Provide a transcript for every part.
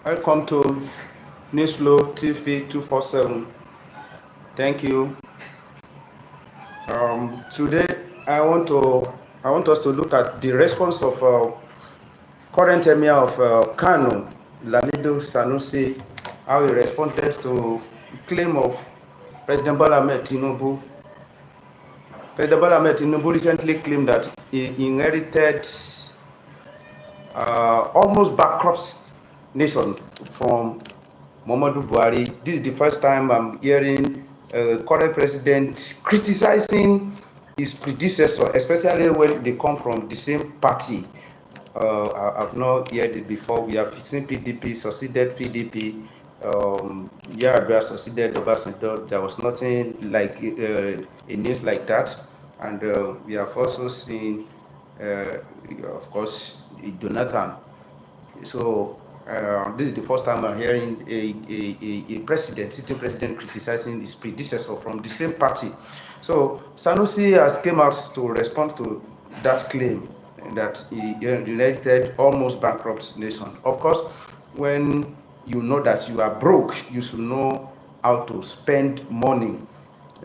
Welcome to NEWSFLOWTV-247. Thank you. Today I want us to look at the response of current emir of Kano, Lamido Sanusi, how he responded to the claim of President Bola Ahmed Tinubu. President Bola Ahmed Tinubu recently claimed that he inherited almost bankrupt nation from Muhammadu Buhari. This is the first time I'm hearing current president criticizing his predecessor, especially when they come from the same party. I've not heard it before. We have seen PDP succeeded PDP. Yar'Adua succeeded Obasanjo. There was nothing like a news like that. And we have also seen, of course, Jonathan. So this is the first time I'm hearing a president, sitting president, criticizing his predecessor from the same party. So Sanusi has came out to respond to that claim that he inherited almost bankrupt nation. Of course, when you know that you are broke, you should know how to spend money.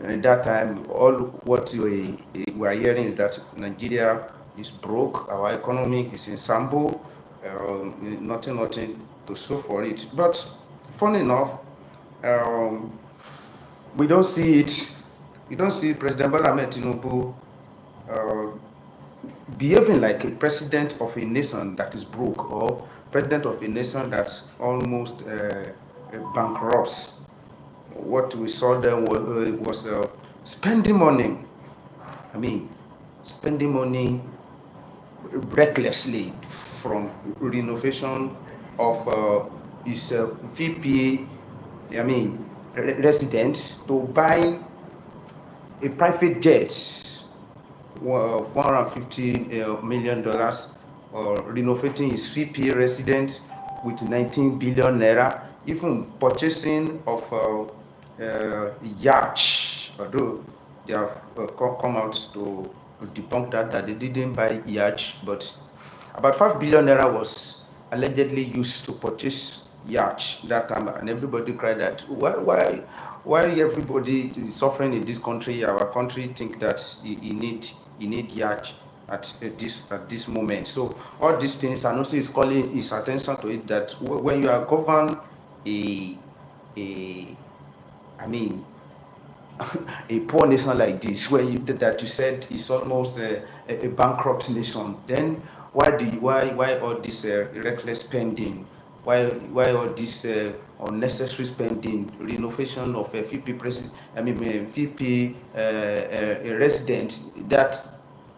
At that time, all what we are hearing is that Nigeria is broke, our economy is in shambles, nothing to show for it. But funny enough, we don't see it. We don't see President Bola Ahmed Tinubu behaving like a president of a nation that is broke, or president of a nation that's almost bankrupt. What we saw then was spending money. I mean, spending money recklessly, from renovation of his VP, resident, to buying a private jet of $150 million, or renovating his VP residence with 19 billion naira, even purchasing of yacht, although they have come out to debunk that they didn't buy yacht, but about 5 billion naira was allegedly used to purchase yacht that time, and everybody cried that why everybody is suffering in this country, our country, think that he need yacht at this moment. So all these things, Sanusi is calling his attention to it, that when you are governed a poor nation like this, where you said is almost a bankrupt nation, then why all this reckless spending? Why all this unnecessary spending, renovation of a VP VP resident? That,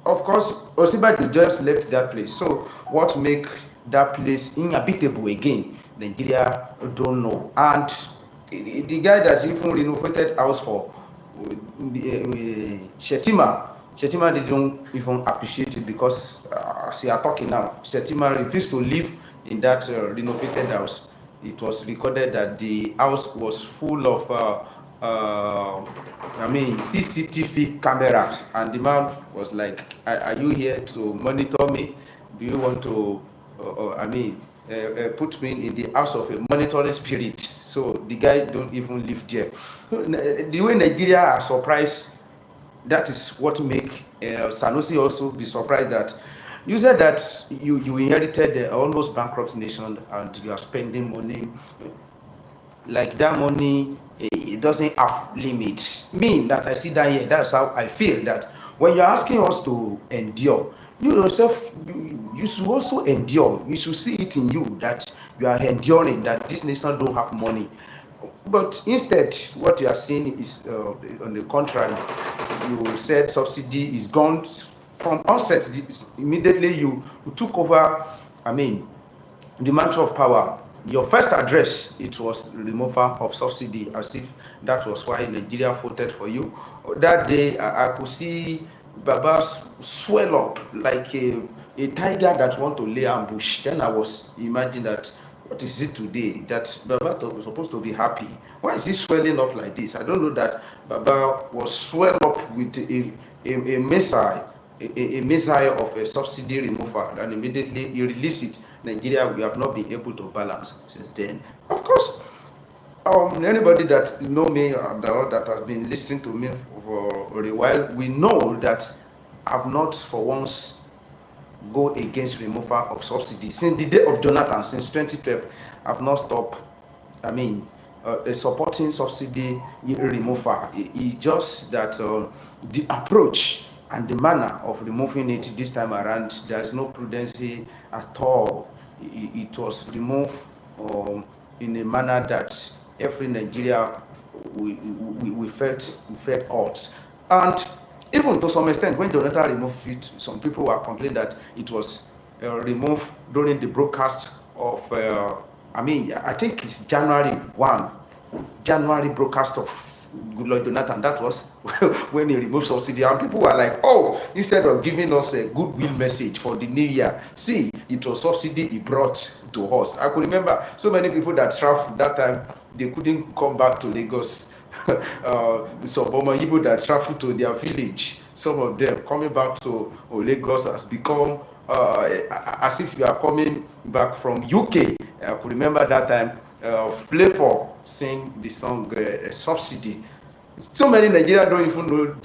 of course, Osibajo just left that place. So what make that place inhabitable again? Nigeria don't know. And the guy that even renovated house for Shetima didn't even appreciate it, because as we are talking now, Shetima refused to live in that renovated house. It was recorded that the house was full of CCTV cameras, and the man was like, are you here to monitor me? Do you want to put me in the house of a monitoring spirit? So the guy don't even live there. The way Nigeria are surprised, that is what make Sanusi also be surprised, that you said that you inherited the almost bankrupt nation, and you are spending money like that. Money, it doesn't have limits. Me, that I see that here, that's how I feel, that when you're asking us to endure, you yourself, you should also endure. You should see it in you that you are enduring, that this nation don't have money. But instead, what you are seeing is, on the contrary, you said subsidy is gone from onset. Immediately you took over, the mantra of power. Your first address, it was removal of subsidy, as if that was why Nigeria voted for you. That day, I could see Baba swell up like a tiger that want to lay ambush. Then I was imagining that, what is it today that Baba was supposed to be happy? Why is he swelling up like this? I don't know that Baba was swelled up with a missile of a subsidy removal, and immediately he released it. Nigeria, we have not been able to balance since then. Of course, anybody that know me or that has been listening to me for a while, we know that I've not for once go against removal of subsidy since the day of Jonathan, since 2012. I've not stopped. I mean, supporting subsidy removal. It's just that the approach and the manner of removing it this time around, there is no prudency at all. It was removed in a manner that every Nigeria we felt odd. And even to some extent, when Donata removed it, some people were complaining that it was removed during the broadcast of, I think it's January broadcast of Goodluck Jonathan. That was when he removed subsidy, and people were like, "Oh, instead of giving us a goodwill message for the new year, see, it was subsidy he brought to us." I could remember so many people that traveled that time, they couldn't come back to Lagos. Some people that travel to their village, some of them coming back to Lagos has become as if you are coming back from UK. I could remember that time Flavor sing the song Subsidy. So many Nigerians don't even know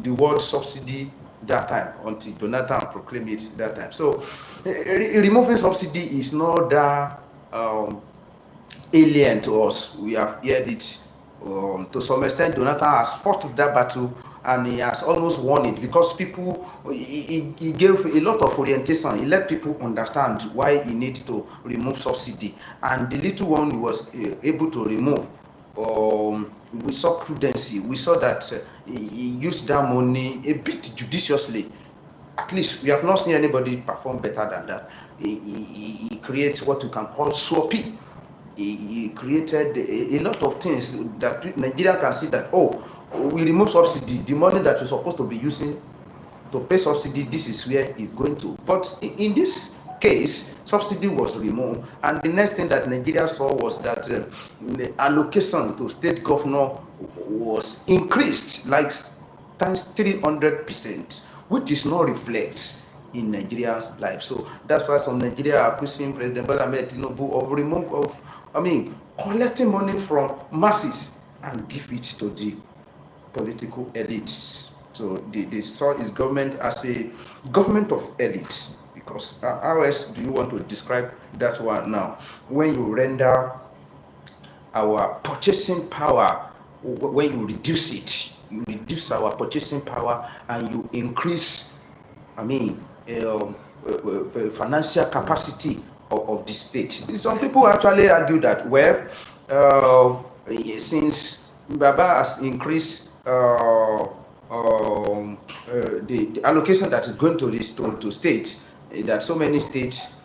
the word subsidy that time until Jonathan proclaimed it that time. So removing subsidy is not that alien to us. We have heard it. To some extent, Jonathan has fought that battle and he has almost won it, because people, he gave a lot of orientation. He let people understand why he needs to remove subsidy, and the little one he was able to remove, we saw prudency. We saw that he used that money a bit judiciously. At least we have not seen anybody perform better than that. He creates what we can call SWOP. He created a lot of things that Nigeria can see that, oh, we remove subsidy, the money that we're supposed to be using to pay subsidy, this is where it's going to. But in this case, subsidy was removed, and the next thing that Nigeria saw was that the allocation to state governor was increased like times 300%, which is not reflect in Nigeria's life. So that's why some Nigeria are accusing President Bola Ahmed Tinubu of collecting money from masses and give it to the political elites. So they saw his government as a government of elites, because how else do you want to describe that one now? When you render our purchasing power, when you reduce it, you reduce our purchasing power and you increase, financial capacity of the state. Some people actually argue that, well, since Baba has increased the allocation that is going to this to states, that so many states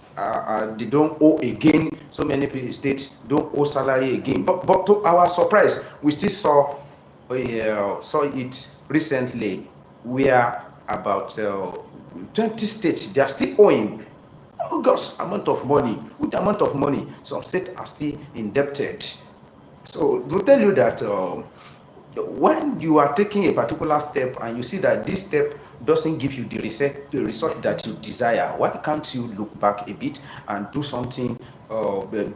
they don't owe again. So many states don't owe salary again. But to our surprise, we still saw it recently, where about 20 states, they are still owing August amount of money. With the amount of money, some states are still indebted. So to tell you that when you are taking a particular step and you see that this step doesn't give you the result that you desire, why can't you look back a bit and do something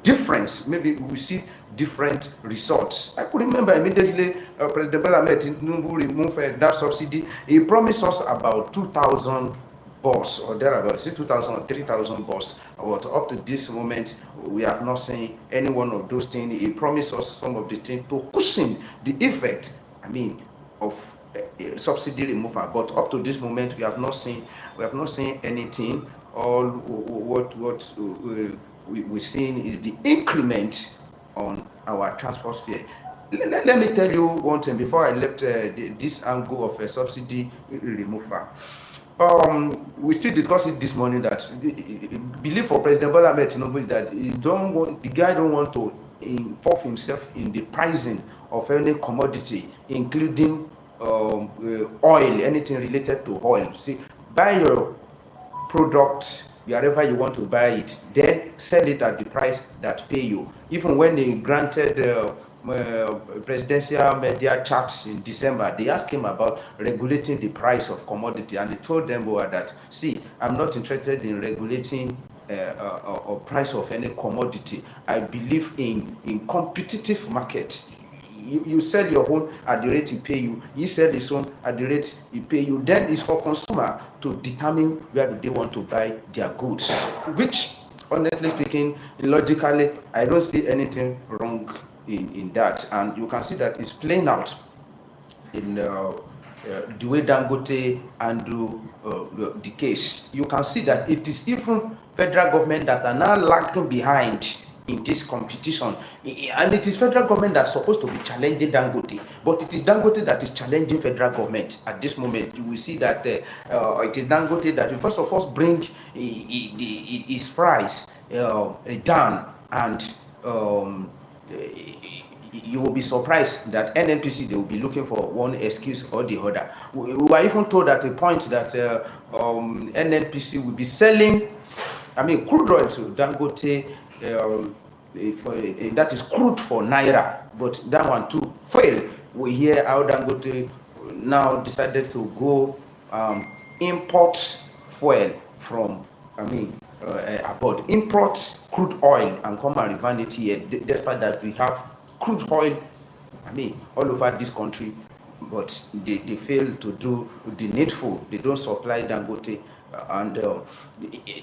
different? Maybe we see different results. I could remember immediately President Bola Ahmed Tinubu removed that subsidy. He promised us about 2,000 bus or thereabouts, 2,000 or 3,000 bus. But up to this moment, we have not seen any one of those things. He promised us some of the things to cushion the effect, of subsidy removal. But up to this moment, we have not seen anything. All what we're seeing is the increment on our transport fare. Let me tell you one thing before I left this angle of a subsidy removal. We still discussed it this morning that belief for President Bola Ahmed Tinubu is that the guy don't want to involve himself in the pricing of any commodity, including oil, anything related to oil. See, buy your product wherever you want to buy it, then sell it at the price that pay you. Even when they granted presidential media chats in December, they asked him about regulating the price of commodity, and he told them that, see, I'm not interested in regulating or price of any commodity. I believe in competitive market. You sell your own at the rate he pay you, he sell his own at the rate he pay you. Then it's for consumer to determine where do they want to buy their goods, which honestly speaking, logically, I don't see anything wrong in that. And you can see that it's playing out in the way Dangote handle the case. You can see that it is even federal government that are now lagging behind in this competition, and it is federal government that's supposed to be challenging Dangote, but it is Dangote that is challenging federal government at this moment. You will see that it is Dangote that will first of all bring his price down, and you will be surprised that NNPC, they will be looking for one excuse or the other. We were even told at a point that NNPC will be selling, crude oil to Dangote, that is crude for Naira, but that one too failed. We hear how Dangote now decided to go import fuel from, about import crude oil and come and refine it here, despite that we have crude oil, all over this country, but they fail to do the needful. They don't supply Dangote, and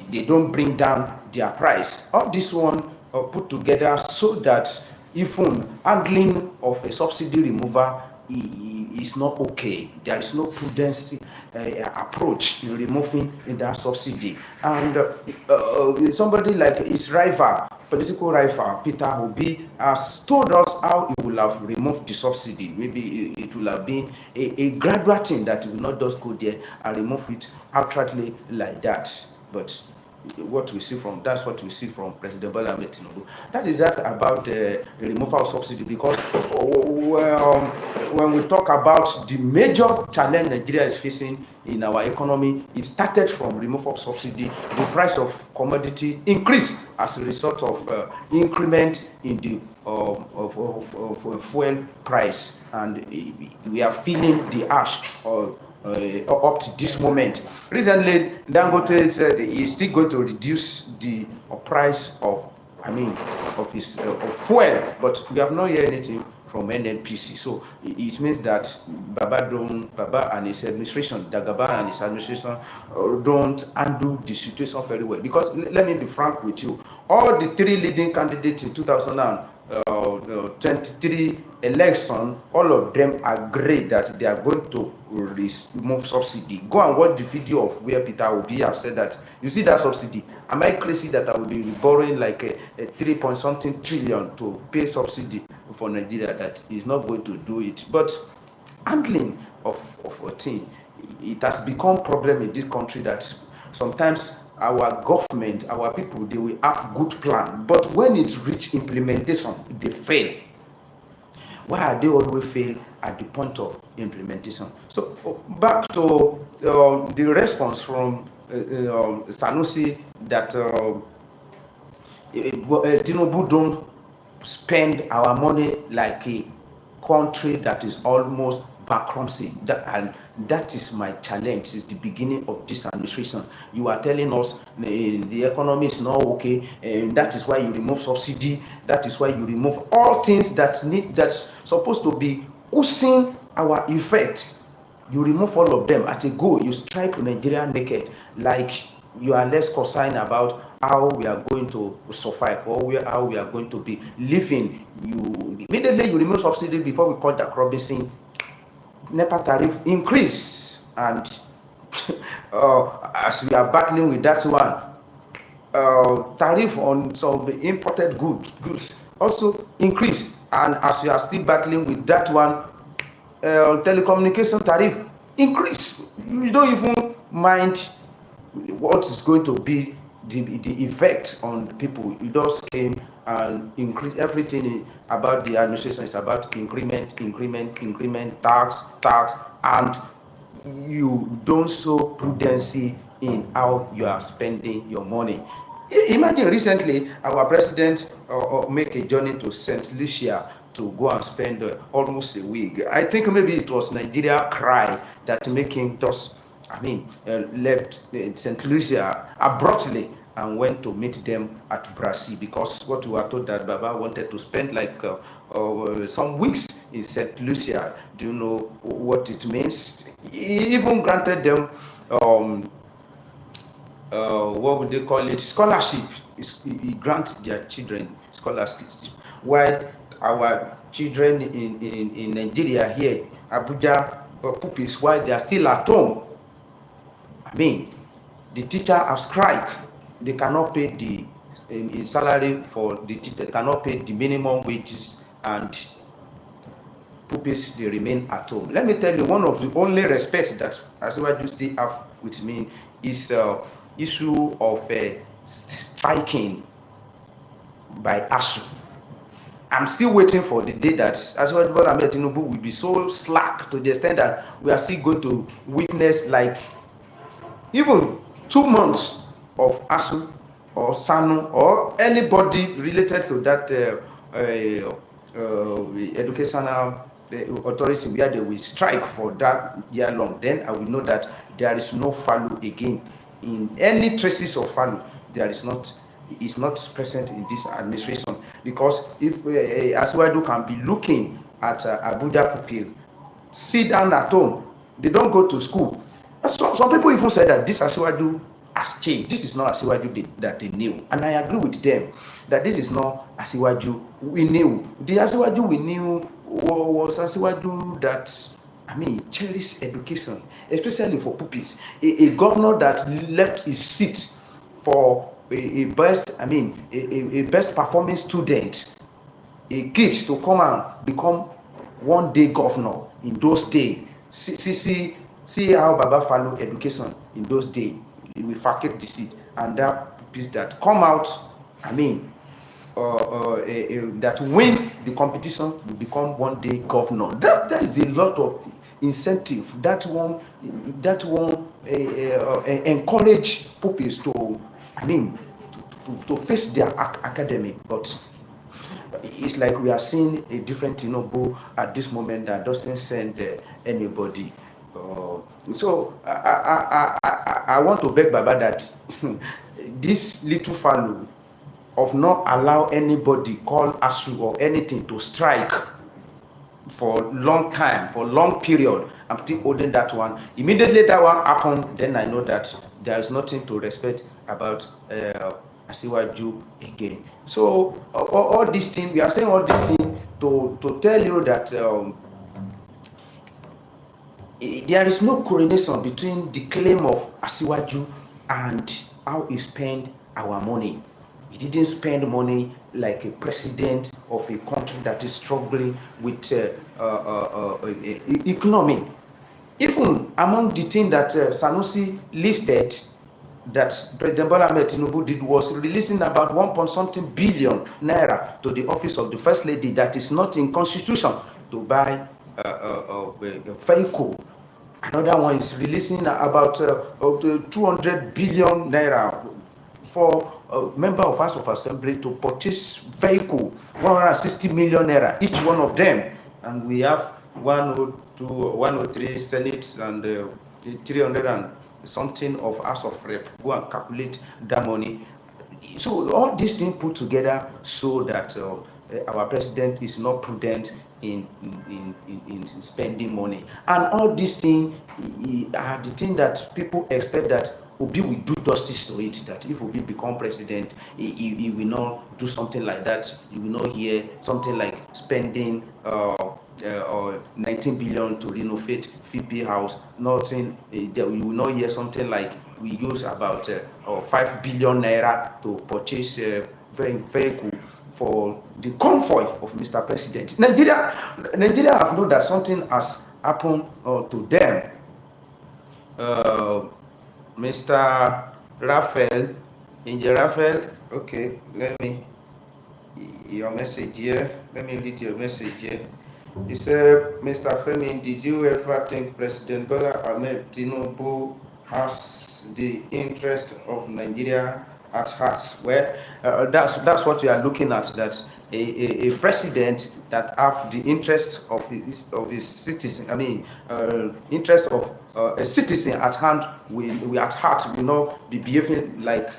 they don't bring down their price. All this one put together so that even handling of a subsidy remover is not okay. There is no prudence approach in removing that subsidy. And somebody like his rival, political rival, Peter Obi, has told us how he will have removed the subsidy. Maybe it will have been a gradual thing, that he will not just go there and remove it outrightly like that. But that's what we see from President Bola Ahmed Tinubu. That is that about the removal of subsidy, because when we talk about the major challenge Nigeria is facing in our economy, it started from removal of subsidy. The price of commodity increased as a result of increment in the of fuel price, and we are feeling the ash up to this moment. Recently, Dangote said he's still going to reduce the price of his fuel, but we have not heard anything from NNPC. So it means that Baba and his administration, Dagaba and his administration, don't handle the situation very well. Because let me be frank with you, all the three leading candidates in 2023 election, all of them agree that they are going to remove subsidy. Go and watch the video of where Peter Obi have said that, you see that subsidy, am I crazy that I will be borrowing like a 3 point something trillion to pay subsidy for Nigeria? That is not going to do it. But handling of a thing, it has become problem in this country that sometimes our government, our people, they will have good plan, but when it reach implementation, they fail. Why are they always fail at the point of implementation? So back to the response from Sanusi, that Tinubu don't spend our money like a country that is almost bankruptcy. That is my challenge since the beginning of this administration. You are telling us the economy is not okay, and that is why you remove subsidy. That is why you remove all things that's supposed to be causing our effect. You remove all of them at a go. You strike Nigeria naked, like you are less concerned about how we are going to survive, or how we are going to be living. You immediately you remove subsidy before we call that Robinson. NEPA tariff increase, and as we are battling with that one, tariff on some imported goods also increase, and as we are still battling with that one, telecommunication tariff increase. You don't even mind what is going to be the effect on people. You just came and increase everything about the administration is about increment, tax, and you don't show prudency in how you are spending your money. Imagine recently our president make a journey to St. Lucia to go and spend almost a week. I think maybe it was Nigeria cry that make him just left St. Lucia abruptly and went to meet them at Brazil, because what we were told that Baba wanted to spend like some weeks in St. Lucia. Do you know what it means? He even granted them what would they call it, scholarship. He grants their children scholarships, while our children in Nigeria here, Abuja pupils, while they are still at home, I mean, the teacher have strike. They cannot pay the salary for the teacher. They cannot pay the minimum wages, and pupils, they remain at home. Let me tell you, one of the only respects that Asiwaju still have with me is issue of striking by ASU. I'm still waiting for the day that Asiwaju Bola Ahmed Tinubu will be so slack to the extent that we are still going to witness like even 2 months of ASU or SANU or anybody related to that educational authority where they will strike for that year long. Then I will know that there is no value again in any traces of value. There is not present in this administration, because if Asiwaju can be looking at Abuja pupil sit down at home, they don't go to school. Some people even said that this Asiwaju has changed. This is not Asiwaju that they knew, and I agree with them that this is not Asiwaju we knew. The Asiwaju we knew was Asiwaju that, I mean, cherished education, especially for pupils. A governor that left his seat for a best performing student, a kid to come and become one day governor in those days. See how Baba follow education in those days. He will vacate the seat, and that pupils that come out, I mean, that win the competition will become one day governor. That is a lot of incentive. That one encourage pupils to, I mean, to face their academic. But it's like we are seeing a different Tinubu at this moment that doesn't send anybody. So I want to beg Baba that this little value of not allow anybody call ASU or anything to strike for long time, for long period, I'm still holding that one. Immediately that one happened, then I know that there is nothing to respect about Asiwaju again. So all these things, we are saying all these things to tell you that there is no correlation between the claim of Asiwaju and how he spend our money. He didn't spend money like a president of a country that is struggling with economy. Even among the things that Sanusi listed that President Bola Ahmed Tinubu did was releasing about 1.something billion naira to the office of the First Lady that is not in constitution to buy a vehicle. Another one is releasing about 200 billion naira for a member of House of Assembly to purchase vehicle, 160 million naira each one of them, and we have 102, 103 Senate and 300 and something of House of Rep. Go and calculate that money. So all these things put together so that our president is not prudent in spending money, and all these things are the thing that people expect that Obi will do justice to it. That if Obi become president, he will not do something like that. You will not hear something like spending 19 billion to renovate VP house. Nothing. You will not hear something like we use about 5 billion naira to purchase vehicle for the convoy of Mr. President. Nigeria have known that something has happened to them. Mr. Raphael, Angel Raphael, okay, your message here. Let me read your message here. He said, Mr. Femi, did you ever think President Bola Ahmed Tinubu has the interest of Nigeria at heart? Well, that's what we are looking at, that a president that have the interest of his citizen, I mean, interest of a citizen at hand, we at heart will not be behaving like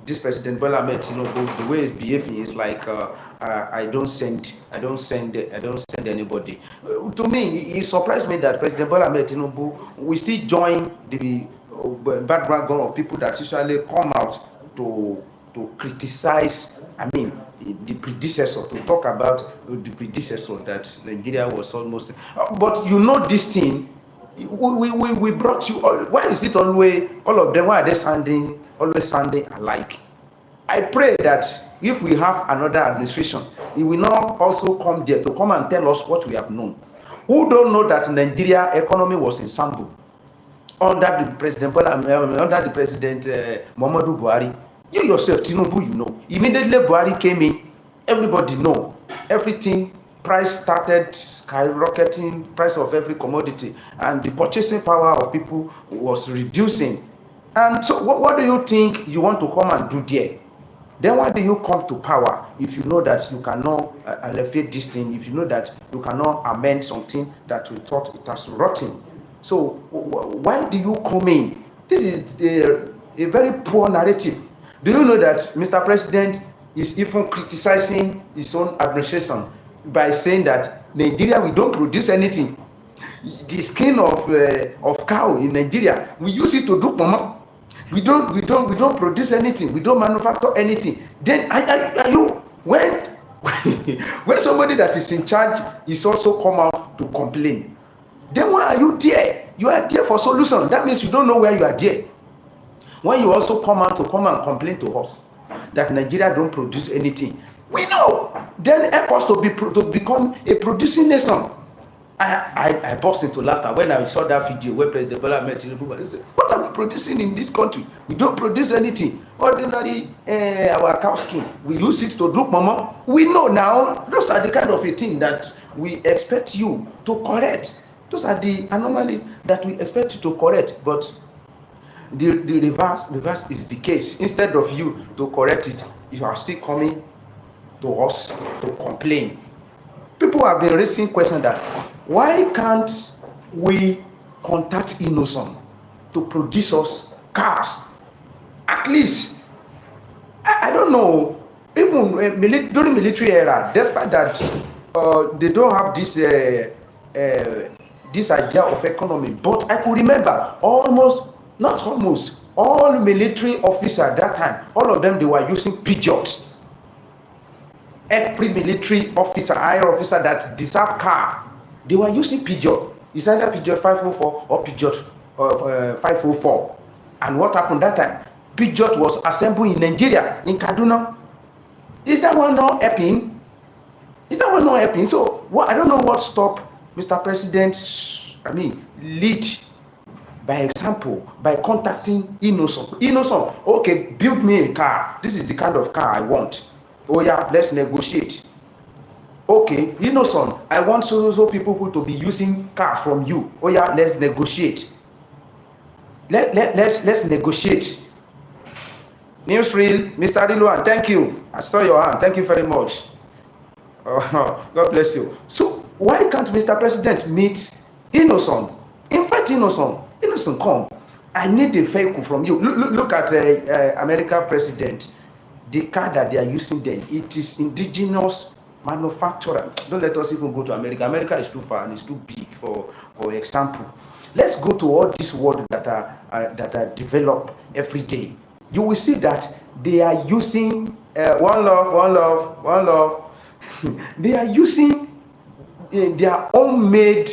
this President Bola Ahmed Tinubu, the way he's behaving is like I don't send anybody. To me, it surprised me that President Bola Ahmed Tinubu we still join the background of people that usually come out to criticize. I mean, the predecessor, to talk about the predecessor that Nigeria was almost. But this thing. We brought you all. Why is it always all of them? Why are they always sounding alike? I pray that if we have another administration, it will not also come there to come and tell us what we have known. Who don't know that Nigeria economy was in shambles under the President Muhammadu Buhari? You yourself, Tinubu, immediately Buhari came in, everybody know everything. Price started skyrocketing, price of every commodity, and the purchasing power of people was reducing. And so what do you think you want to come and do there? Then why do you come to power if you know that you cannot alleviate this thing, if you know that you cannot amend something that we thought it has rotten? So why do you come in? This is a very poor narrative. Do you know that Mr. President is even criticizing his own administration by saying that Nigeria, we don't produce anything. The skin of cow in Nigeria, we use it to do mama. We don't produce anything. We don't manufacture anything. Then are you when when somebody that is in charge is also come out to complain? Then why are you there? You are there for solution. That means you don't know where you are there. When you also come out to come and complain to us that Nigeria don't produce anything, we know. Then help us to become a producing nation. I burst into laughter when I saw that video where President Bola Ahmed Tinubu said, "What are we producing in this country? We don't produce anything. Ordinary our cow skin, we use it to drop mama." We know now. Those are the kind of a thing that we expect you to correct. Those are the anomalies that we expect you to correct. But the reverse is the case. Instead of you to correct it, you are still coming to us to complain. People have been raising questions that why can't we contact Innocent to produce us cars? At least, I don't know, even during military era, despite that they don't have this idea of economy, but I could remember all military officers at that time, all of them, they were using Peugeots. Every military officer, higher officer that deserve car, they were using Peugeot. It's either Peugeot 504 or Peugeot 504. And what happened that time? Peugeot was assembled in Nigeria, in Kaduna. Is that one not helping? So I don't know what stopped Mr. President, lead by example, by contacting Innocent. Innocent, okay, build me a car. This is the kind of car I want. Oh yeah, let's negotiate. Okay, Innocent, I want so people to be using car from you. Oh yeah, let's negotiate. Let's negotiate. Newsreel, Mr. Riluan, thank you. I saw your hand. Thank you very much. God bless you. So why can't Mr. President meet Innocent? Invite Innocent. Innocent, come. I need a vehicle from you. Look at American president. The car that they are using there, it is indigenous manufacturer. Don't let us even go to America. America is too far and it's too big for example. Let's go to all this world that are developed every day. You will see that they are using one love. They are using their own made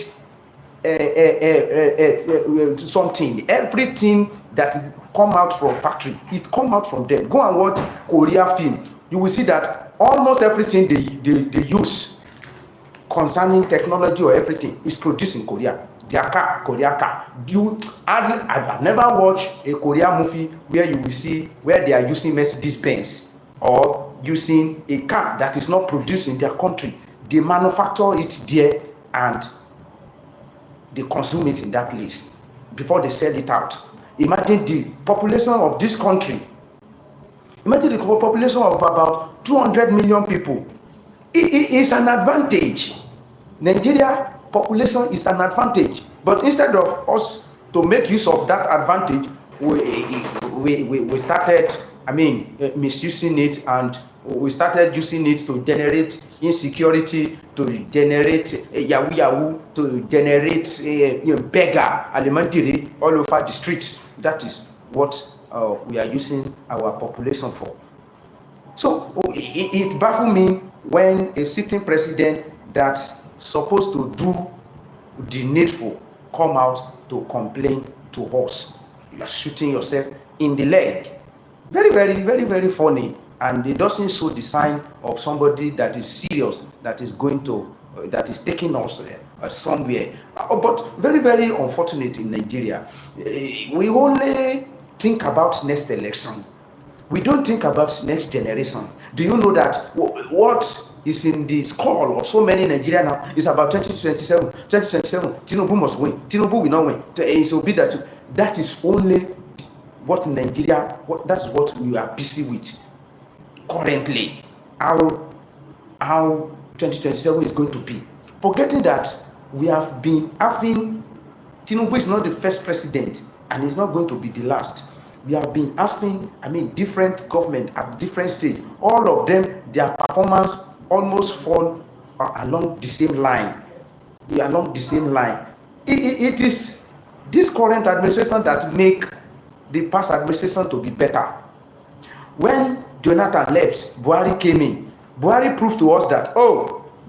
something. Everything that come out from factory, it come out from them. Go and watch Korea film. You will see that almost everything they use concerning technology or everything is produced in Korea. Their car, Korea car. I've never watched a Korean movie where you will see where they are using Mercedes Benz or using a car that is not produced in their country. They manufacture it there and they consume it in that place before they sell it out. Imagine the population of this country. Imagine the population of about 200 million people. It is an advantage. Nigeria population is an advantage. But instead of us to make use of that advantage, we started, misusing it, and we started using it to generate insecurity, to generate yahoo yahoo, to generate beggar, alimentary all over the streets. That is what we are using our population for. So it baffles me when a sitting president that's supposed to do the needful come out to complain to us. You are shooting yourself in the leg. Very, very, very, very funny. And it doesn't show the sign of somebody that is serious, that is going to, that is taking us somewhere. But very, very unfortunate in Nigeria. We only think about next election. We don't think about next generation. Do you know that what is in the skull of so many Nigerians now is about 2027? 2027, Tinubu must win. Tinubu will not win. It will be that is only what Nigeria, that's what we are busy with currently. How 2027 is going to be. Forgetting that we have been having, Tinubu is not the first president, and he's not going to be the last. We have been asking, different government at different stage. All of them, their performance almost fall along the same line. It is this current administration that make the past administration to be better. When Jonathan left, Buhari came in. Buhari proved to us that,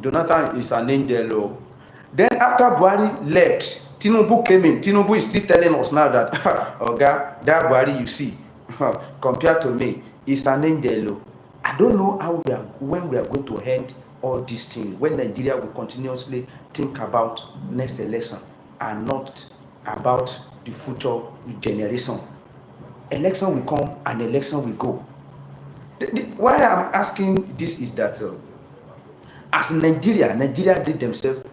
Jonathan is an angel. Then after Buhari left, Tinubu came in. Tinubu is still telling us now that, that Buhari you see, compared to me, is an angel. I don't know when we are going to end all these things, when Nigeria will continuously think about next election and not about the future generation. Election will come and election will go. Why I'm asking this is that as Nigeria did themselves,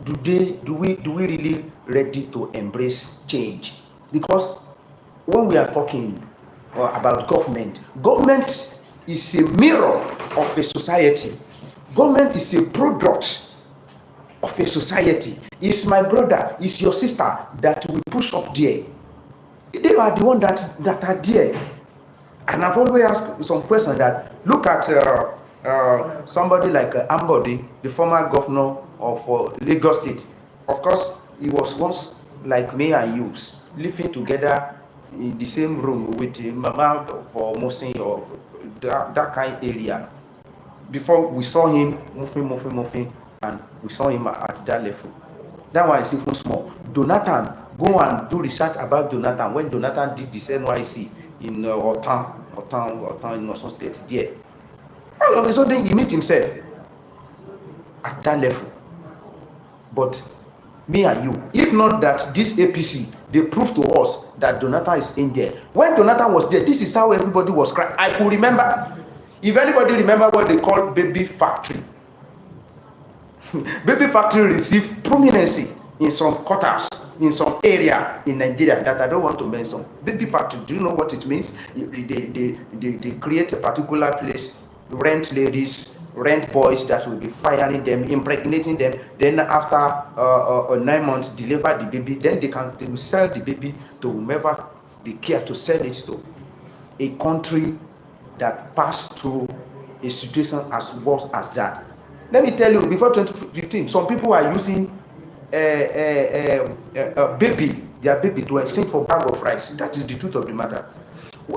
do we really ready to embrace change? Because when we are talking about government is a mirror of a society. Government is a product of a society. It's my brother, it's your sister that we push up there. They are the ones that are there. And I've always asked some questions that look at somebody like Ambody, the former governor of Lagos State. Of course, he was once like me and you, living together in the same room with Mama for Mosin or that kind of area. Before we saw him moving, and we saw him at that level. That one is even small. Jonathan, go and do research about Jonathan. When Jonathan did this NYC in Otan in Osun State, there. All of a sudden, he meet himself at that level. But me and you, if not that this APC, they proved to us that Jonathan is in there. When Jonathan was there, this is how everybody was crying. I could remember, if anybody remember what they called Baby Factory. Baby Factory received prominence in some quarters, in some area in Nigeria that I don't want to mention. Baby Factory, do you know what it means? They create a particular place, rent ladies, rent boys that will be firing them, impregnating them. Then after 9 months, deliver the baby. Then they will sell the baby to whomever they care to sell it to. A country that passed through a situation as worse as that. Let me tell you, before 2015, some people are using their baby to exchange for bag of rice. That is the truth of the matter.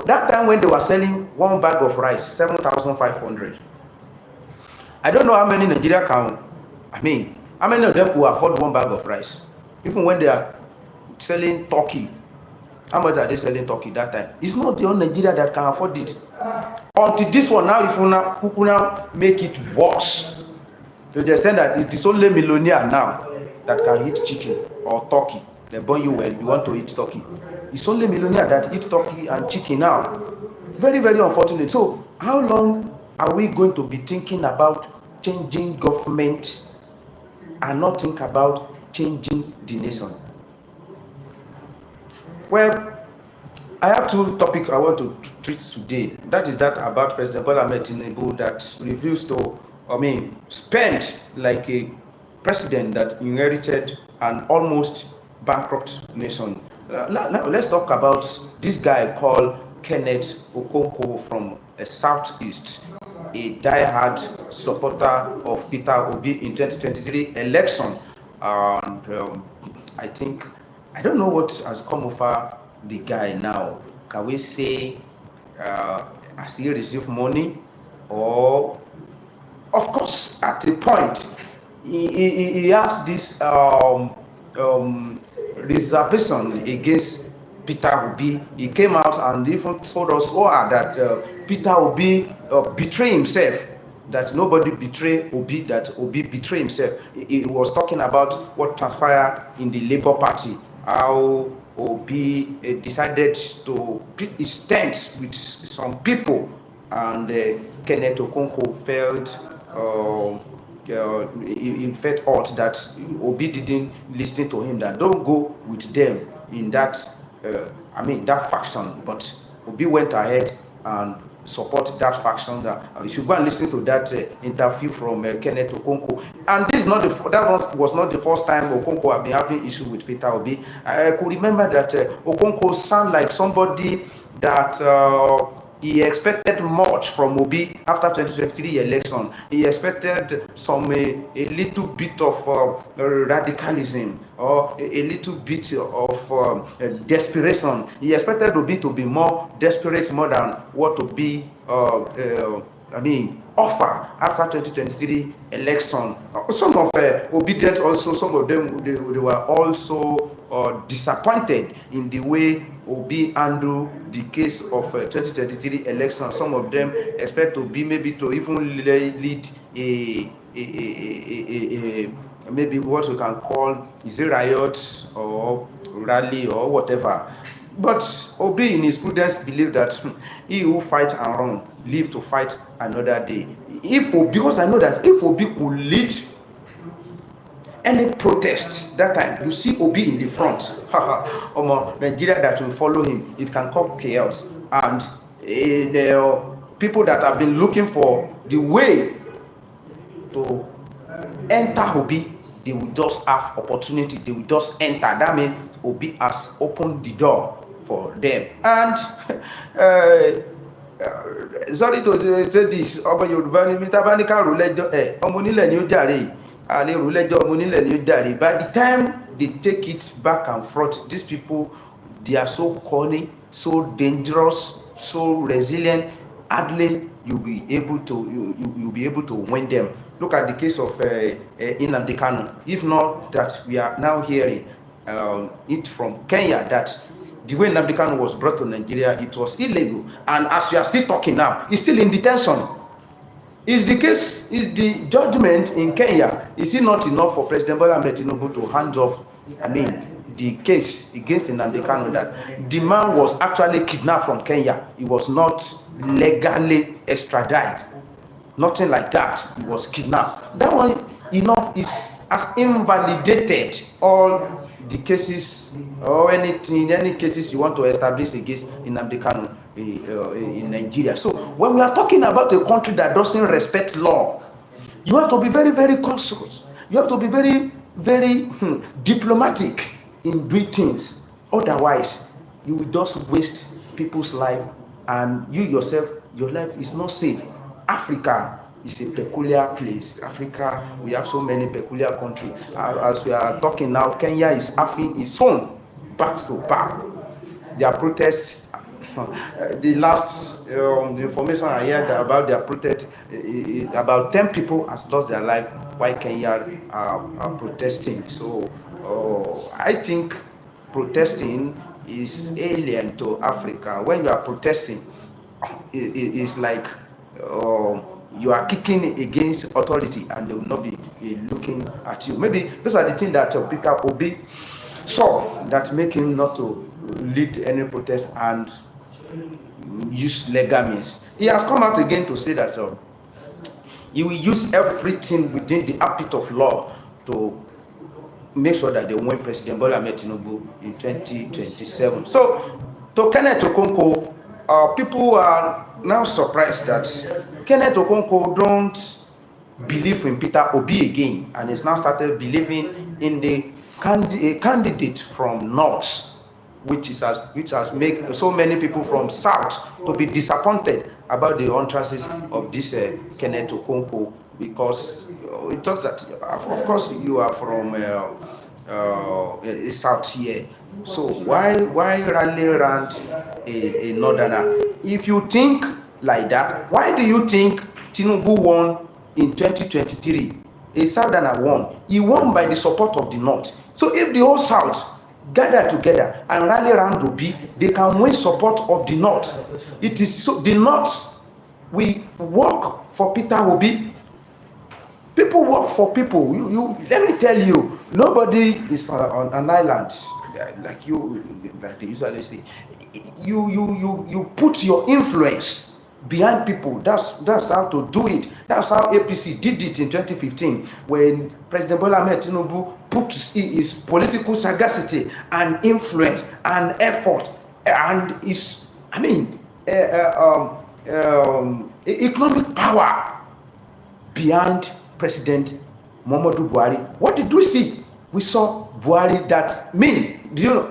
That time when they were selling one bag of rice, 7,500. I don't know how many Nigeria how many of them could afford one bag of rice? Even when they are selling turkey, how much are they selling turkey that time? It's not the only Nigeria that can afford it. Until this one now, if you now make it worse, to the extent that it is only millionaire now that can eat chicken or turkey. They born you well, you want to eat turkey. It's only millionaire that eat turkey and chicken now. Very, very unfortunate. So how long are we going to be thinking about changing government and not think about changing the nation? Well, I have two topics I want to treat today. That is that about President Bola Ahmed Tinubu that refused to, spend like a president that inherited an almost bankrupt nation. Now let's talk about this guy called Kenneth Okonkwo from Southeast, a die-hard supporter of Peter Obi in 2023 election. And I think, I don't know what has come over the guy now. Can we say has he received money? Or, of course, at a point, he has this reservation against Peter Obi. He came out and even told us that Peter Obi betrayed himself, that nobody betrayed Obi, that Obi betrayed himself. He was talking about what transpired in the Labour Party, how Obi decided to put his tent with some people, and Kenneth Okonkwo felt he felt odd that Obi didn't listen to him, that don't go with them in that that faction. But Obi went ahead and support that faction. That you should go and listen to that interview from Kenneth Okonkwo. And this is not that was not the first time Okonkwo have been having issue with Peter Obi. I could remember that Okonkwo sound like somebody that he expected much from Obi after 2023 election. He expected some a little bit of radicalism, or a little bit of desperation. He expected Obi to be more desperate, more than what Obi offer after 2023 election. Some of obedient also, some of them they were also disappointed in the way Obi handle the case of 2023 election. Some of them expect Obi maybe to even lead a maybe what we can call is a riot or rally or whatever. But Obi in his prudence believed that he who fight and run live to fight another day. Because I know that if Obi could lead any protest that time, you see Obi in the front, Nigeria that will follow him, it can cause chaos. And the people that have been looking for the way to enter Obi, they will just have opportunity, they will just enter. That means Obi has opened the door for them. And sorry to say this, by the time they take it back and forth, these people, they are so cunning, so dangerous, so resilient. Hardly you'll be able to win them. Look at the case of Nnamdi Kanu. If not that we are now hearing it from Kenya, that the way Nnamdi Kanu was brought to Nigeria, it was illegal. And as we are still talking now, he's still in detention. Is the judgment in Kenya, is it not enough for President Bola Ahmed Tinubu to hand off, the case against Nnamdi Kanu, that the man was actually kidnapped from Kenya? He was not legally extradited. Nothing like that. He was kidnapped. That one enough has invalidated all the cases or any cases you want to establish against Nnamdi Kanu in Nigeria. So when we are talking about a country that doesn't respect law, you have to be very, very cautious. You have to be very, very diplomatic in doing things. Otherwise, you will just waste people's life, and you yourself, your life is not safe. Africa is a peculiar place. Africa, we have so many peculiar countries. As we are talking now, Kenya is having its own back to back. Their protests, the last information I heard about their protest, about 10 people has lost their life while Kenya are protesting. So I think protesting is alien to Africa. When you are protesting, it's like you are kicking against authority, and they will not be looking at you. Maybe those are the things that Peter Obi saw that make him not to lead any protest and use legal means. He has come out again to say that he will use everything within the ambit of law to make sure that they win President Bola Ahmed Tinubu in 2027. So to Kenneth Okonkwo, people are now surprised that Kenneth Okonkwo don't believe in Peter Obi again, and has now started believing in a candidate from North. which has made so many people from South to be disappointed about the utterances of this Kenneth Okonkwo, because it talks that, of course, you are from South here. So why rally around a northerner? If you think like that, why do you think Tinubu won in 2023? A southerner won. He won by the support of the north. So if the whole South gather together and rally around Obi, they can win support of the north. It is so the north, we work for Peter Obi. People work for people. You let me tell you, nobody is on an island like they usually say. You put your influence behind people. That's how to do it. That's how APC did it in 2015 when President Bola Ahmed Tinubu put his political sagacity and influence and effort and his economic power behind President Muhammadu Buhari. What did we see? We saw Buhari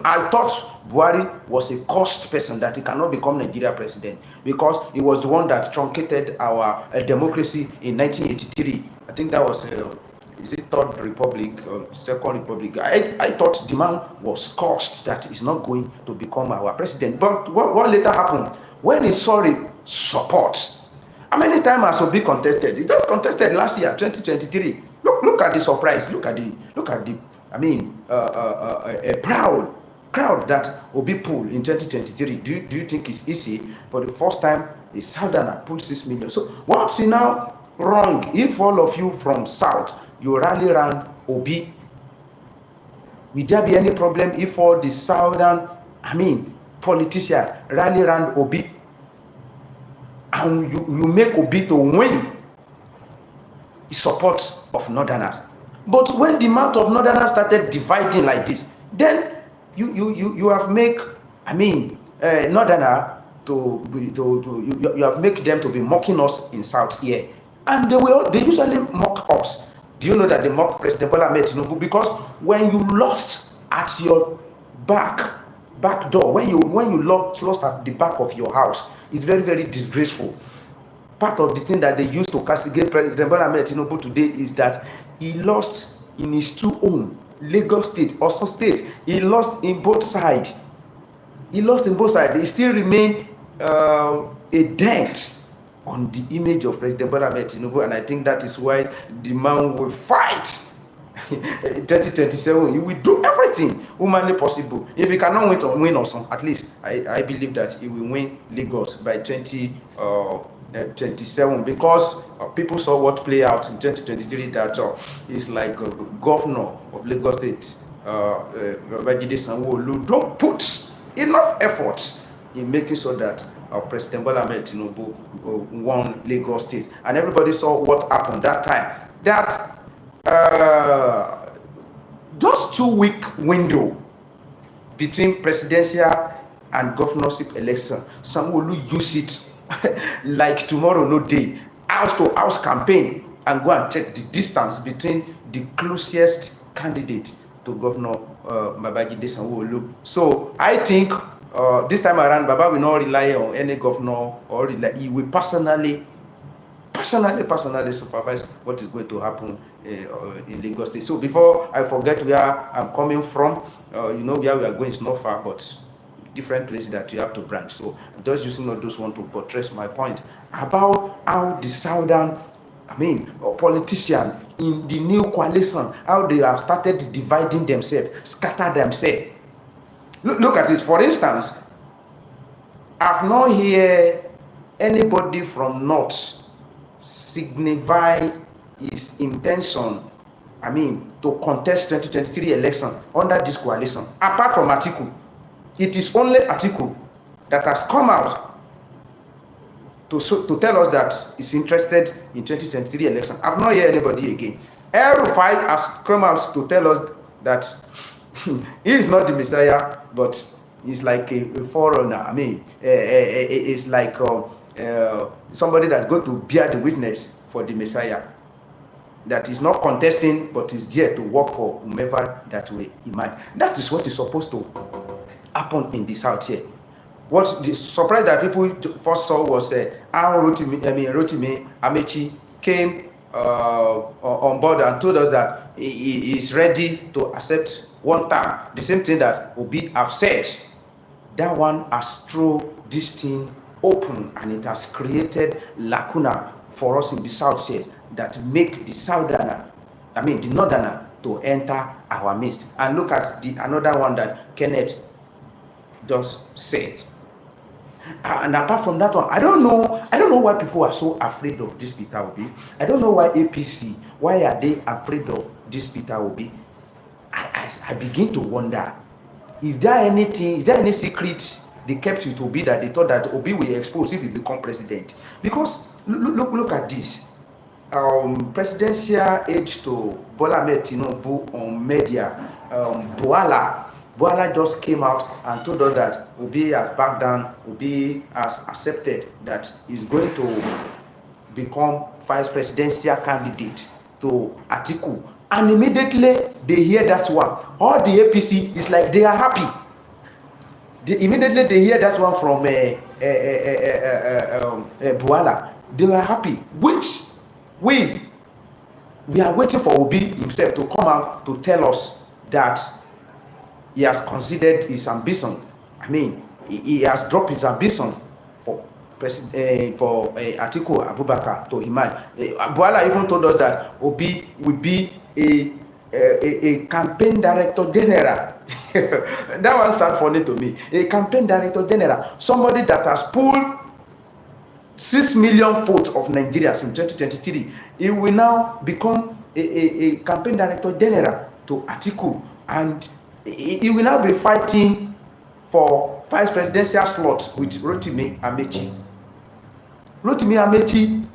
I thought Buhari was a cursed person, that he cannot become Nigeria president, because he was the one that truncated our democracy in 1983. I think that was is it Third Republic or Second Republic? I thought the man was cursed, that he's not going to become our president. But what later happened? When he saw the support, how many times has Obi contested? He just contested last year, 2023. Look at the surprise. Look at the a proud crowd that Obi pulled in 2023. Do you think it's easy for the first time a southerner pulled 6 million? So what's now wrong if all of you from South you rally around Obi? Will there be any problem if all the southern politicians rally around Obi and you make Obi to win the support of northerners? But when the amount of northerners started dividing like this, then you have make northerner you have make them to be mocking us in South here, and they usually mock us. Do you know that they mock President Bola Ahmed Tinubu? Because when you lost at your back door, when you lost at the back of your house, it's very, very disgraceful. Part of the thing that they used to castigate President Bola Ahmed Tinubu today is that he lost in his two own, Lagos State, also State. He lost in both sides. He still remained a dent on the image of President Bola Ahmed Tinubu, and I think that is why the man will fight. In 2027, he will do everything humanly possible. If he cannot win on some, at least I believe that he will win Lagos by 2027, because people saw what played out in 2023, that he's like governor of Lagos State, Babajide Sanwo-Olu, don't put enough effort in making sure that President Bola Ahmed Tinubu won Lagos State, and everybody saw what happened that time. That just 2-week window between presidential and governorship election, Sanwo-Olu use it like tomorrow no day, house to house campaign, and go and check the distance between the closest candidate to Governor Babajide Sanwo-Olu. So I think this time around, Baba will not rely on any governor, or he will personally supervise what is going to happen in Lagos State. So before I forget where I'm coming from, where we are going is not far, but different places that you have to branch. So I'm just using all those ones to buttress my point about how the southern politicians in the new coalition, how they have started dividing themselves, scatter themselves. Look at it. For instance, I've not heard anybody from North signify his intention, to contest 2023 election under this coalition, apart from Atiku. It is only Atiku that has come out to tell us that he's interested in 2023 election. I've not heard anybody again. El-Rufai has come out to tell us that he is not the Messiah, but he's like a forerunner. It's like somebody that's going to bear the witness for the Messiah, that is not contesting, but is there to work for whomever that way he might. That is what he's supposed to happened in the south here. What the surprise that people first saw was how Rotimi Amechi came on board and told us that he is ready to accept one term. The same thing that Obi have said. That one has thrown this thing open, and it has created lacuna for us in the south here that make the the northerner to enter our midst. And look at the another one that Kenneth just said. And apart from that one, I don't know why people are so afraid of this Peter Obi. I don't know why APC, why are they afraid of this Peter Obi? I begin to wonder, is there any secret they kept with Obi that they thought that Obi will expose if he become president? Because look at this. Presidential age to Bola Ahmed Tinubu on media, Boala just came out and told us that Obi has backed down, Obi has accepted that he's going to become vice presidential candidate to Atiku. And immediately they hear that one. All the APC is like they are happy. Immediately they hear that one from Boala. They were happy, which we are waiting for Obi himself to come out to tell us that he has considered his ambition. He has dropped his ambition for Atiku Abubakar to Iman. Boala even told us that Obi will be a campaign director general. That one sounds funny to me. A campaign director general, somebody that has pulled 6 million votes of Nigerians in 2023. He will now become a campaign director general to Atiku, and he will now be fighting for vice presidential slot with Rotimi Amechi. Rotimi Amechi,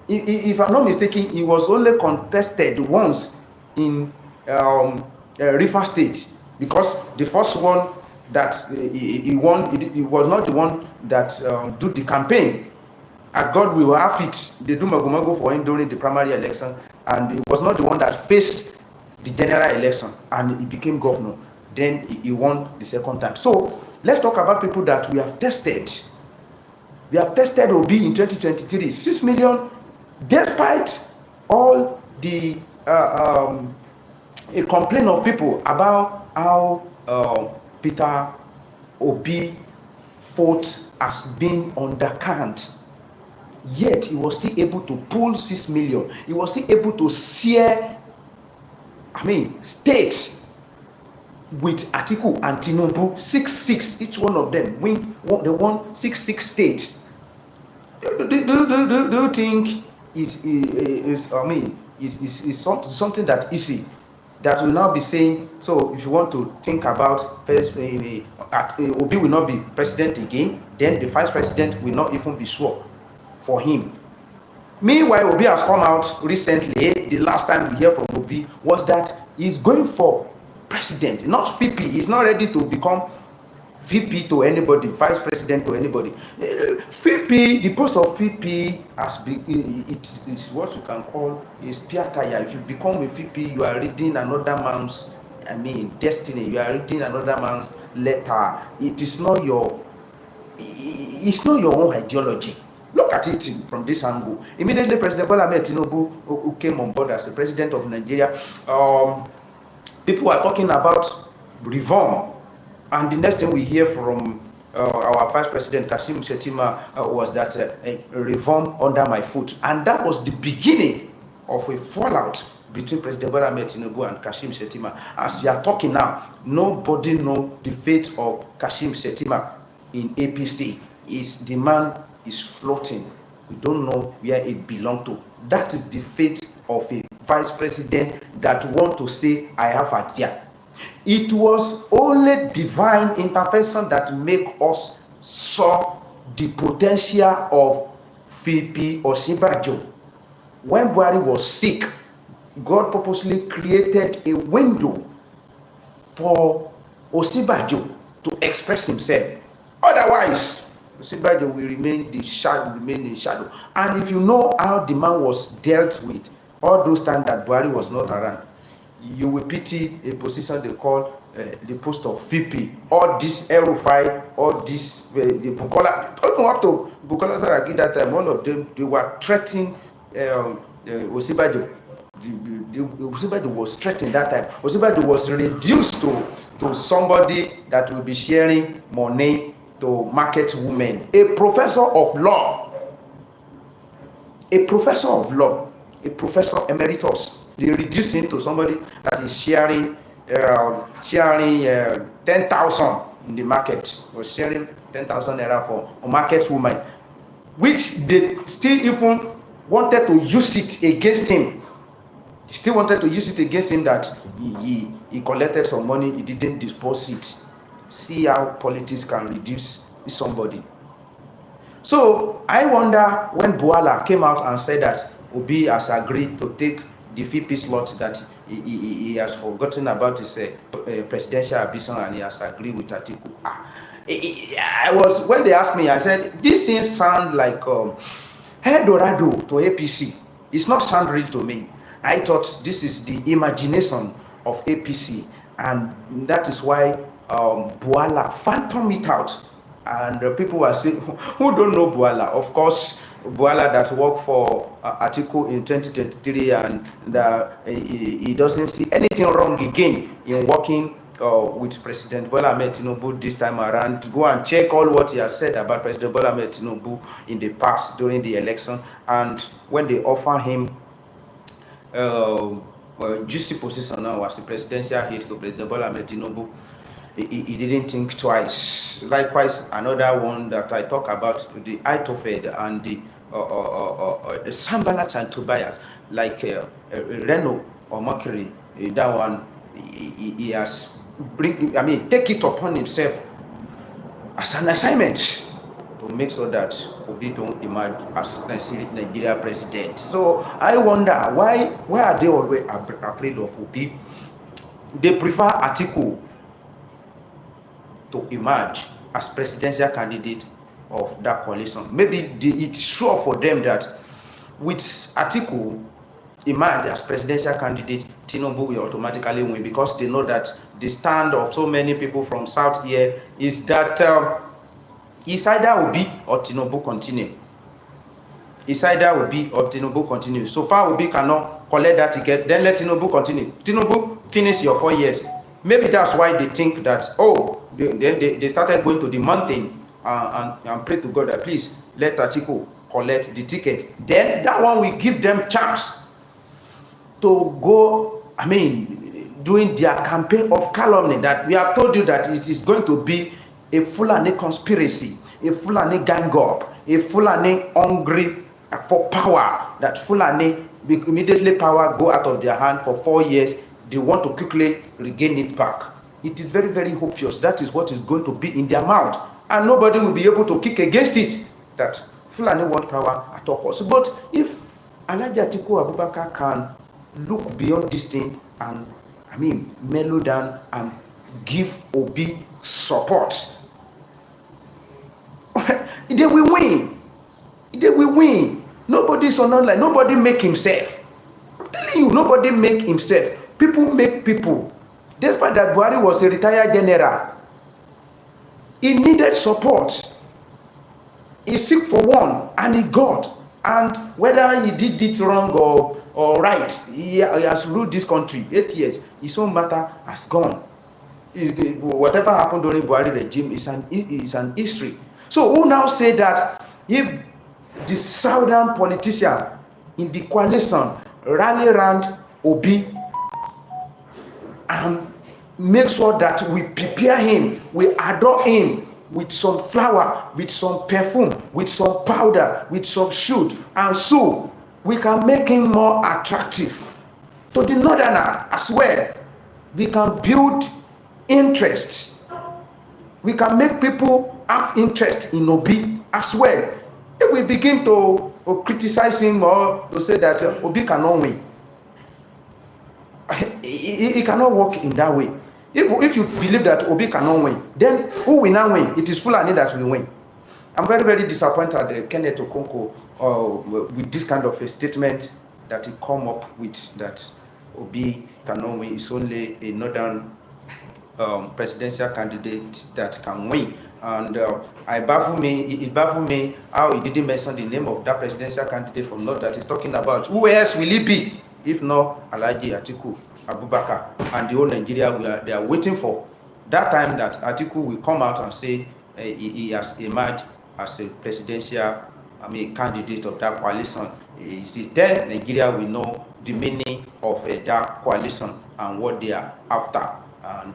if I'm not mistaken, he was only contested once in River State, because the first one that he won, he was not the one that do the campaign. As God will have it, they do mago for him during the primary election, and he was not the one that faced the general election, and he became governor. Then he won the second time. So let's talk about people that we have tested. We have tested Obi in 2023, 6 million, despite all the a complaint of people about how Peter Obi vote has been undercount. Yet he was still able to pull 6 million. He was still able to share, states with Atiku and Tinubu, 6-6. Each one of them they won 6-6 states. Do you think is something that easy that will now be saying? So if you want to think about first, Obi will not be president again, then the vice president will not even be sworn for him. Meanwhile, Obi has come out recently. The last time we hear from Obi was that he's going for president, not VP. He's not ready to become VP to anybody, vice president to anybody. VP, the post of VP has been, it is what you can call a spare tire. If you become a VP, you are reading another man's destiny. You are reading another man's letter. It's not your own ideology. Look at it from this angle. Immediately, President Bola Ahmed Tinubu, who came on board as the president of Nigeria, people are talking about reform. And the next thing we hear from our vice president, Kashim Shettima, was that reform under my foot. And that was the beginning of a fallout between President Bola Ahmed Tinubu and Kashim Shettima. As we are talking now, nobody knows the fate of Kashim Shettima in APC. The man is floating. We don't know where it belongs to. That is the fate of a vice president that want to say, I have a dear. It was only divine intervention that make us saw the potential of VP Osinbajo. When Buhari was sick, God purposely created a window for Osinbajo to express himself. Otherwise, Osinbajo will remain in shadow. And if you know how the man was dealt with, all those times that Buhari was not around, you will pity a position they call the post of VP. All this Erufai, all this the Bukola, even up to Bukola Saraki that time, all of them, they were threatening Osibajo. Osibajo was threatened that time. Osibajo was reduced to somebody that will be sharing money to market women. A professor of law, a professor emeritus. They reduce him to somebody that is sharing 10,000 in the market, was sharing 10,000 naira for a market woman, which they still even wanted to use it against him. They still wanted to use it against him that he collected some money, he didn't dispose it. See how politics can reduce somebody. So I wonder when Buala came out and said that Obi has agreed to take the VP slot, that he has forgotten about his presidential ambition and he has agreed with Atiku. I was, when they asked me, I said, these things sound like Eldorado to APC. It's not sound real to me. I thought this is the imagination of APC, and that is why Buala phantom it out. And people were saying, who don't know Buala? Of course, Buala that worked for Atiku in 2023, and he doesn't see anything wrong again in working with President Bola Ahmed Tinubu this time around. Go and check all what he has said about President Bola Ahmed Tinubu in the past during the election, and when they offer him juicy position now as the presidential aide to President Bola Ahmed Tinubu, he didn't think twice. Likewise, another one that I talk about, the Aitofed and the Sambalat and Tobias, like Renault or Mercury, that one, he has take it upon himself as an assignment to make sure that Obi don't emerge as Nigeria president. So I wonder why are they always afraid of Obi? They prefer Atiku to emerge as presidential candidate of that coalition. Maybe it's sure for them that with Atiku emerge as presidential candidate, Tinubu will automatically win, because they know that the stand of so many people from South here is that it's either Obi or Tinubu continue. It's either Obi or Tinubu continue. So far Obi cannot collect that ticket, then let Tinubu continue. Tinubu finish your 4 years. Maybe that's why they think that, they started going to the mountain and pray to God that please let Atiku collect the ticket. Then that one will give them chance to go, doing their campaign of calumny, that we have told you that it is going to be a Fulani conspiracy, a Fulani gang up, a Fulani hungry for power, that Fulani immediately power go out of their hand for 4 years. They want to quickly regain it back. It is very, very obvious. That is what is going to be in their mouth, and nobody will be able to kick against it, that Fulani want power at all costs. But if Alhaji Atiku Abubakar can look beyond this thing and mellow down and give Obi support, they will win. Nobody is online. Nobody make himself. I'm telling you, nobody make himself. People make people. Despite that Buhari was a retired general, he needed support. He seek for one, and he got. And whether he did it wrong or right, he has ruled this country 8 years. His own matter has gone. Whatever happened during Buhari regime is an history. So who now say that if the southern politician in the coalition rally around Obi and make sure that we prepare him, we adore him with some flower, with some perfume, with some powder, with some shoot, and so we can make him more attractive to the northerner as well. We can build interest. We can make people have interest in Obi as well. If we begin to criticize him or to say that Obi cannot win, he cannot work in that way. If you believe that Obi cannot win, then who will now win? It is Fulani that will win. I'm very, very disappointed Kenneth Okonkwo with this kind of a statement that he come up with, that Obi cannot win. It's only a northern presidential candidate that can win. And it baffled me how he didn't mention the name of that presidential candidate from North that he's talking about. Who else will it be if not Alhaji Atiku Abubakar and the whole Nigeria they are waiting for that time that Atiku will come out and say he has emerged as a presidential candidate of that coalition. Then Nigeria will know the meaning of that coalition and what they are after. And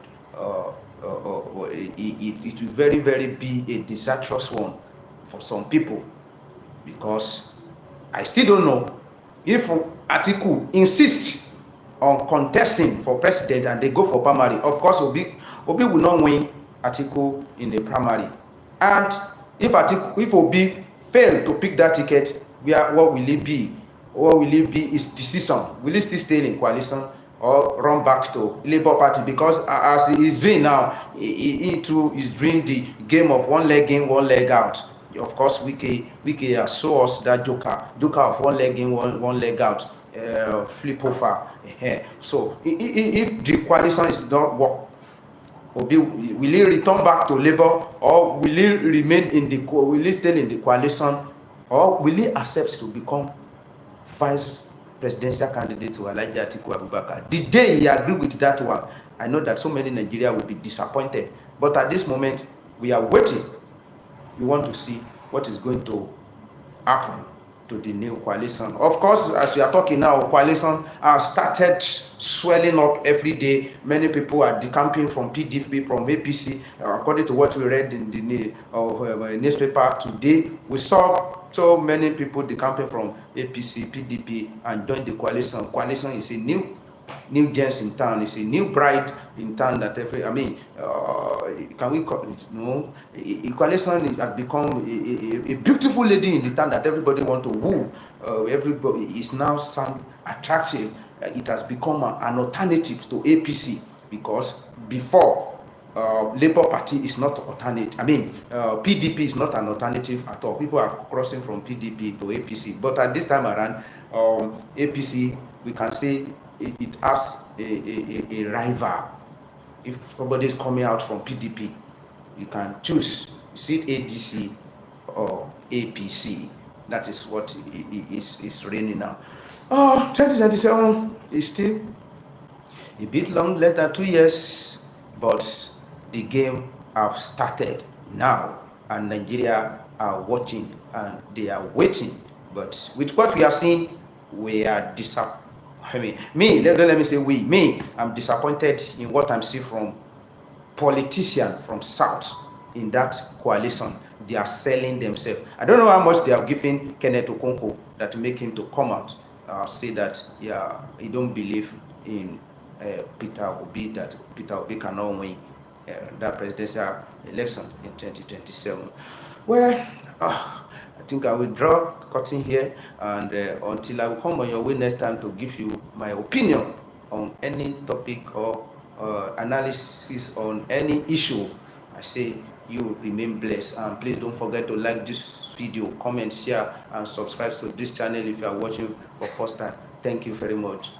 it will very, very be a disastrous one for some people, because I still don't know if Atiku insists on contesting for president and they go for primary. Of course, Obi will not win Atiku in the primary. And if Obi fail to pick that ticket, what will it be? What will it be? His decision. Will he still stay in coalition or run back to Labour Party? Because as he is doing now, he too is doing the game of one leg in, one leg out. Of course, Wike has shown us that joker of one leg in, one leg out, flip over. So if the coalition is not work, will he return back to Labour, or will he remain in the will he stay in the coalition, or will he accept to become vice presidential candidate to Alhaji Atiku Abubakar? The day he agreed with that one, I know that so many Nigeria will be disappointed. But at this moment, we are waiting. We want to see what is going to happen to the new coalition. Of course, as we are talking now, coalition has started swelling up every day. Many people are decamping from PDP, from APC. According to what we read in the newspaper today, we saw so many people decamping from APC, PDP, and join the coalition. Coalition is a new gens in town. It's a new bride in town that can we call it? No, coalition has become a beautiful lady in the town that everybody want to woo. Everybody is now some attractive. It has become an alternative to APC, because before Labour Party is not alternative. PDP is not an alternative at all. People are crossing from PDP to APC, but at this time around, APC, we can say it has a rival. If somebody is coming out from PDP, you can choose sit ADC or APC. That is what is reigning now. 2027 is still a bit long, less than 2 years, but the game have started now, and Nigeria are watching and they are waiting. But with what we are seeing, we are disappointed. Let me say we. I'm disappointed in what I'm seeing from politicians from South in that coalition. They are selling themselves. I don't know how much they have given Kenneth Okonkwo that make him to come out say that he don't believe in Peter Obi, that Peter Obi cannot win that presidential election in 2027. Well, I think I will draw cutting here, and until I will come on your way next time to give you my opinion on any topic or analysis on any issue, I say you remain blessed, and please don't forget to like this video, comment, share, and subscribe to this channel if you are watching for first time. Thank you very much.